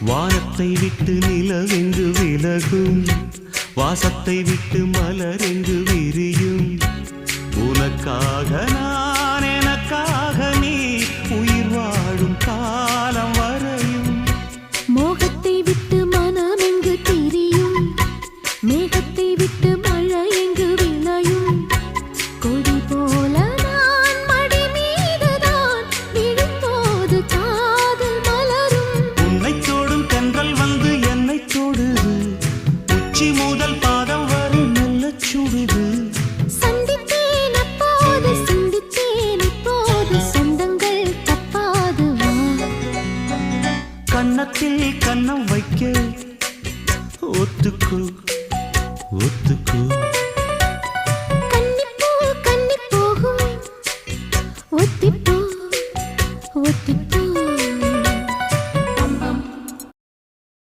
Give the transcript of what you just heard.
வானத்தை விட்டு நிலவெங்கு விலகும், வாசத்தை விட்டு மலரெங்கு விரியும். உனக்காக நான், எனக்காக நீ, உயிர் வாழும் காலம் வரையும். மோகத்தை விட்டு மனம் எங்கு திரியும், மேகத்தை விட்டு மழை எங்கு விளையும். கொடி போல நான் மடி மீதுதான் விழும்போது காதல் மலரும். உன்னை தோடும் தென்றல் வந்து என்னை தொடுது, உச்சி முதல் பாதம் வரை நல்ல சுடுது. சந்தித்தேன் அப்போது, சிந்தித்தேன் இப்போது, சொந்தங்கள் தப்பாது வா. கன்னத்தில் கன்னம் வைக்க ஒத்துக்கோ ஒத்துக்கோ.